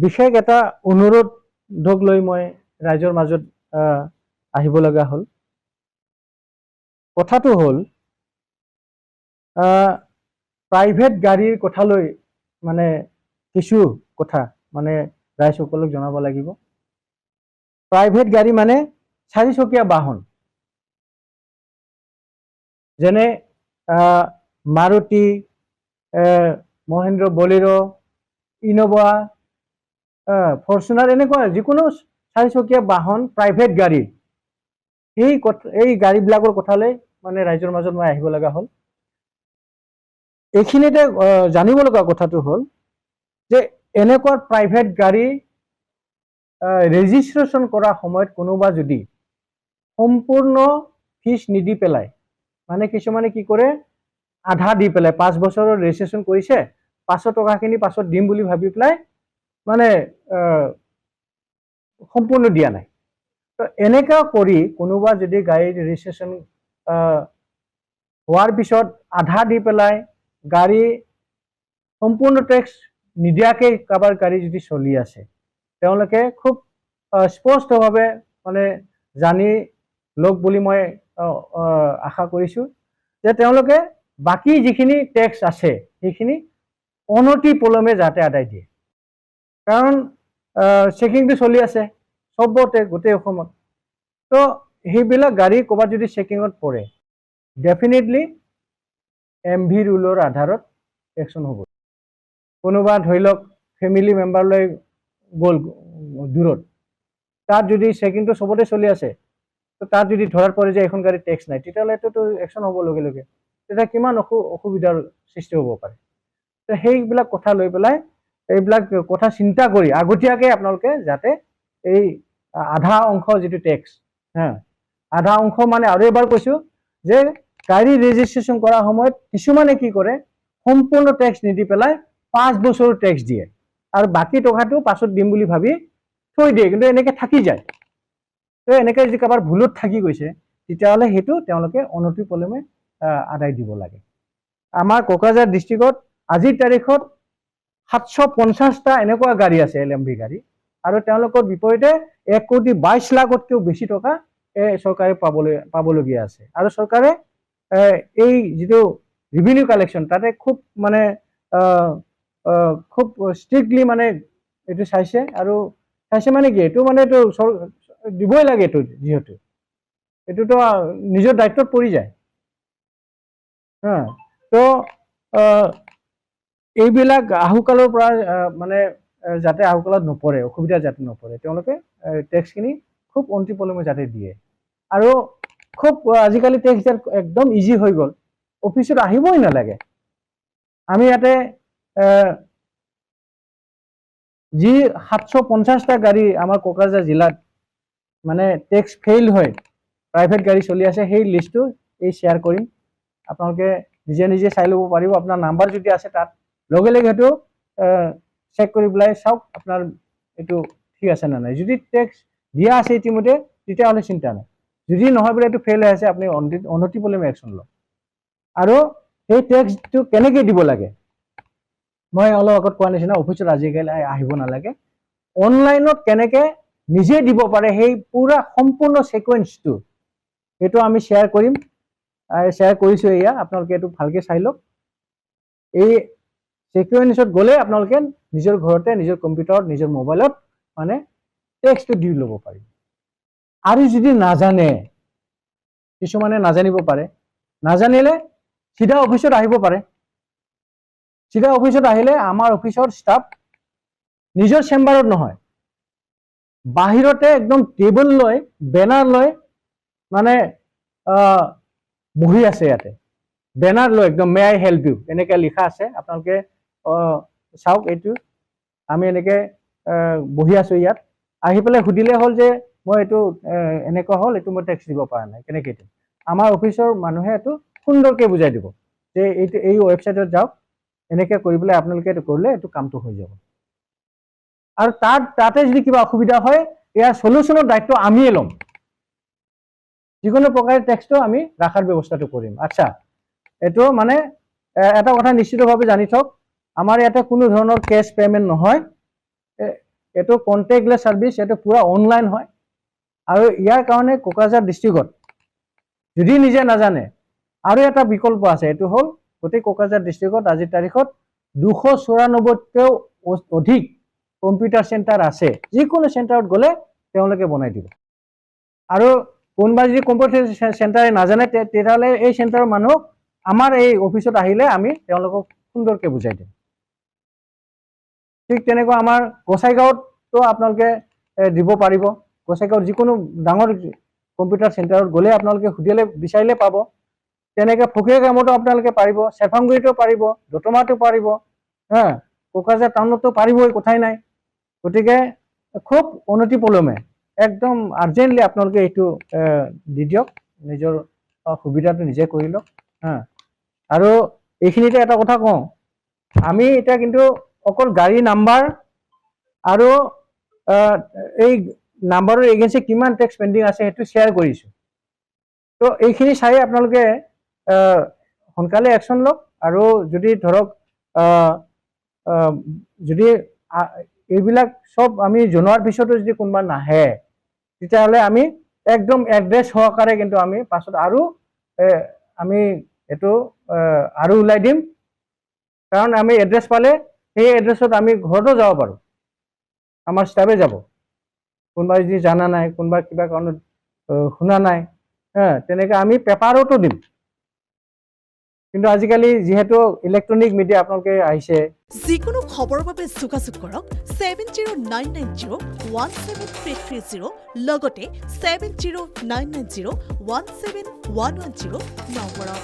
বিশেষ এটা অনুৰোধক লৈ মই ৰাইজৰ মাজত আহিব লগা হ'ল। কথাটো হ'ল প্ৰাইভেট গাড়ীৰ কথালৈ মানে কিছু কথা মানে ৰাইজসকলক জনাব লাগিব। প্ৰাইভেট গাড়ী মানে চাৰিচকীয়া বাহন, যেনে মাৰুতি, মহেন্দ্ৰ বলেৰো, ইনোভা, ফৰ্চুনাৰ, এনেকুৱা যিকোনো চাৰিচকীয়া বাহন প্ৰাইভেট গাড়ী, এই গাড়ীবিলাকৰ কথালৈ মানে ৰাইজৰ মাজত মই আহিব লগা হ'ল। এইখিনিতে জানিব লগা কথাটো হ'ল যে এনেকুৱা প্ৰাইভেট গাড়ী ৰেজিষ্ট্ৰেশ্যন কৰাৰ সময়ত কোনোবা যদি সম্পূৰ্ণ ফিজ নিদি পেলাই, মানে কিছুমানে কি কৰে আধা দি পেলাই 5 বছৰৰ ৰেজিষ্ট্ৰেশ্যন কৰিছে, 500 টকাখিনি পাছত দিম বুলি ভাবি পেলাই মানে সম্পূৰ্ণ দিয়া নাই। তো এনেকা কৰি কোনোবা যদি গাড়ী ৰেজিষ্ট্ৰেশ্যন হোৱাৰ পিছত আধা দি পেলাই গাড়ী সম্পূৰ্ণ টেক্স নিদিয়াকৈ কাৰোবাৰ গাড়ী যদি চলি আছে, তেওঁলোকে খুব স্পষ্টভাৱে মানে জানি লওক বুলি মই আশা কৰিছোঁ যে তেওঁলোকে বাকী যিখিনি টেক্স আছে সেইখিনি অনতি পলমে যাতে আদায় দিয়ে। কাৰণ চেকিংটো চলি আছে চবতে, গোটেই অসমত। তো সেইবিলাক গাড়ী ক'ৰবাত যদি চেকিঙত পৰে, ডেফিনেটলি MV ৰুলৰ আধাৰত একশ্যন হ'ব। কোনোবা ধৰি লওক ফেমিলি মেম্বাৰলৈ গ'ল দূৰত, তাত যদি চেকিংটো চবতে চলি আছে, তো তাত যদি ধৰাত পৰে যে এখন গাড়ী টেক্স নাই, তেতিয়াহ'লেতো একশ্যন হ'ব লগে লগে। তেতিয়া কিমান অসুবিধাৰ সৃষ্টি হ'ব পাৰে। তো সেইবিলাক কথা লৈ পেলাই এইবিলাক কথা চিন্তা কৰি আগতীয়াকৈ আপোনালোকে যাতে এই আধা অংশ যিটো টেক্স, আধা অংশ মানে আৰু এবাৰ কৈছোঁ যে গাড়ী ৰেজিষ্ট্ৰেশ্যন কৰাৰ সময়ত কিছুমানে কি কৰে সম্পূৰ্ণ টেক্স নিদি পেলাই 5 বছৰৰ টেক্স দিয়ে আৰু বাকী টকাটো পাছত দিম বুলি ভাবি থৈ দিয়ে, কিন্তু এনেকৈ থাকি যায়। তো এনেকৈ যদি কাৰোবাৰ ভুলত থাকি গৈছে, তেতিয়াহ'লে সেইটো তেওঁলোকে অনতি পলমে আদায় দিব লাগে। আমাৰ কোকৰাঝাৰ ডিষ্ট্ৰিক্টত আজিৰ তাৰিখত 750টা এনেকুৱা গাড়ী আছে LMV গাড়ী, আৰু তেওঁলোকৰ বিপৰীতে 1,22,00,000তকৈও বেছি টকা চৰকাৰে পাবলগীয়া আছে। আৰু চৰকাৰে এই যিটো ৰেভিনিউ কালেকশ্যন, তাতে খুব মানে খুব ষ্ট্ৰিক্টলি মানে এইটো চাইছে। আৰু চাইছে মানে কি, এইটো মানে এইটো দিবই লাগে, এইটো যিহেতু এইটোতো নিজৰ দায়িত্বত পৰি যায়। তো এইবিলাক আহুকালৰ পৰা মানে যাতে আহুকালত নপৰে, অসুবিধা যাতে নপৰে, তেওঁলোকে টেক্সখিনি খুব অন্তি পলমে যাতে দিয়ে। আৰু খুব আজিকালি টেক্স দিয়াত একদম ইজি হৈ গ'ল, অফিচত আহিবই নালাগে। আমি ইয়াতে যি 750টা গাড়ী আমাৰ কোকৰাঝাৰ জিলাত মানে টেক্স ফেইল হয় প্ৰাইভেট গাড়ী চলি আছে, সেই লিষ্টটো শ্বেয়াৰ কৰিম, আপোনালোকে নিজে নিজে চাই ল'ব পাৰিব। আপোনাৰ নাম্বাৰ যদি আছে তাত লগে লগে সেইটো চেক কৰি পেলাই চাওক আপোনাৰ এইটো ঠিক আছে নে নাই। যদি টেক্স দিয়া আছে ইতিমধ্যে, তেতিয়াহ'লে চিন্তা নাই। যদি নহয় বোলে এইটো ফেইল হৈ আছে, আপুনি অনতি পলমে একশ্যন লওক। আৰু সেই টেক্সটো কেনেকৈ দিব লাগে, মই অলপ আগত কোৱা নিচিনা অফিচত আজিকালি আহিব নালাগে, অনলাইনত কেনেকৈ নিজে দিব পাৰে সেই পুৰা সম্পূৰ্ণ সিকুৱেন্সটো সেইটো আমি শ্বেয়াৰ কৰিম, শ্বেয়াৰ কৰিছোঁ। এয়া আপোনালোকে এইটো ভালকৈ চাই লওক। এই সিকুৱেন্সত গ'লে আপোনালোকে নিজৰ ঘৰতে নিজৰ কম্পিউটাৰত নিজৰ মোবাইলত মানে টেক্সটো দি ল'ব পাৰিব। আৰু যদি নাজানে, কিছুমানে নাজানিব পাৰে, নাজানিলে চিধা অফিচত আহিব পাৰে। চিধা অফিচত আহিলে আমাৰ অফিচৰ ষ্টাফ নিজৰ চেম্বাৰত নহয়, বাহিৰতে একদম টেবুল লৈ বেনাৰ লৈ মানে বহি আছে। ইয়াতে বেনাৰ লৈ একদম মে আই হেল্প ইউ এনেকৈ লিখা আছে, আপোনালোকে চাওক। এইটো আমি এনেকৈ বহি আছোঁ ইয়াত, আহি পেলাই সুধিলে হ'ল যে মই এইটো এনেকুৱা হ'ল, এইটো মই টেক্স দিব পৰা নাই, কেনেকৈ দিম। আমাৰ অফিচৰ মানুহে এইটো সুন্দৰকৈ বুজাই দিব যে এইটো এই ৱেবছাইটত যাওক, এনেকৈ কৰি পেলাই আপোনালোকে এইটো কৰিলে এইটো কামটো হৈ যাব। আৰু তাতে যদি কিবা অসুবিধা হয়, ইয়াৰ সলিউশ্যনৰ দায়িত্ব আমিয়ে ল'ম। যিকোনো প্ৰকাৰে টেক্সটো আমি ৰখাৰ ব্যৱস্থাটো কৰিম। আচ্ছা, এইটো মানে এটা কথা নিশ্চিতভাৱে জানি থওক, আমাৰ ইয়াতে কোনো ধৰণৰ কেছ পে'মেণ্ট নহয়। এইটো কণ্টেক্টলেছ ছাৰ্ভিচ, এইটো পুৰা অনলাইন হয়। আৰু ইয়াৰ কাৰণে কোকৰাঝাৰ ডিষ্ট্ৰিক্টত যদি নিজে নাজানে আৰু এটা বিকল্প আছে, এইটো হ'ল গোটেই কোকৰাঝাৰ ডিষ্ট্ৰিক্টত আজিৰ তাৰিখত 294তকৈও অধিক কম্পিউটাৰ চেণ্টাৰ আছে। যিকোনো চেণ্টাৰত গ'লে তেওঁলোকে বনাই দিব। আৰু কোনোবা যদি কম্পিউটাৰ চেণ্টাৰে নাজানে তেতিয়াহ'লে এই চেণ্টাৰৰ মানুহক আমাৰ এই অফিচত আহিলে আমি তেওঁলোকক সুন্দৰকৈ বুজাই দিম। ঠিক তেনেকুৱা আমাৰ গোসাইগাঁৱতো আপোনালোকে দিব পাৰিব। গোসাইগাঁৱত যিকোনো ডাঙৰ কম্পিউটাৰ চেণ্টাৰত গ'লে আপোনালোকে সুধিলে বিচাৰিলে পাব। তেনেকৈ ফকীৰাগামতো আপোনালোকে পাৰিব, চেফাংগুৰিতো পাৰিব, দতমাতো পাৰিব, কোকৰাঝাৰ টাউনতো পাৰিবই, কথাই নাই। গতিকে খুব অনতি পলমে একদম আৰ্জেণ্টলি আপোনালোকে এইটো দি দিয়ক, নিজৰ সুবিধাটো নিজে কৰি লওক। আৰু এইখিনিতে এটা কথা কওঁ, আমি এতিয়া কিন্তু অকল গাড়ী নাম্বাৰ আৰু এই নাম্বাৰৰ এগেইনষ্টে কিমান টেক্স পেণ্ডিং আছে সেইটো শ্বেয়াৰ কৰিছোঁ। তো এইখিনি চাই আপোনালোকে সোনকালে একশ্যন লওক। আৰু যদি ধৰক যদি এইবিলাক চব আমি জনোৱাৰ পিছতো যদি কোনোবা নাহে, তেতিয়াহ'লে আমি একদম এড্ৰেছ সহকাৰে কিন্তু আমি পাছত আৰু আমি এইটো আৰু ওলাই দিম। কাৰণ আমি এড্ৰেছ পালে সেই এড্ৰেছত আমি ঘৰতো যাব পাৰোঁ, আমাৰ ষ্টাফে যাব। কোনোবা যদি জানা নাই, কোনোবা কিবা কাৰণত শুনা নাই, তেনেকৈ আমি পেপাৰতো দিম। কিন্তু আজিকালি যিহেতু ইলেক্ট্ৰনিক মিডিয়া আপোনালোকে আহিছে, যিকোনো খবৰৰ বাবে যোগাযোগ কৰক 7099017330 লগতে 7099017110 নম্বৰত।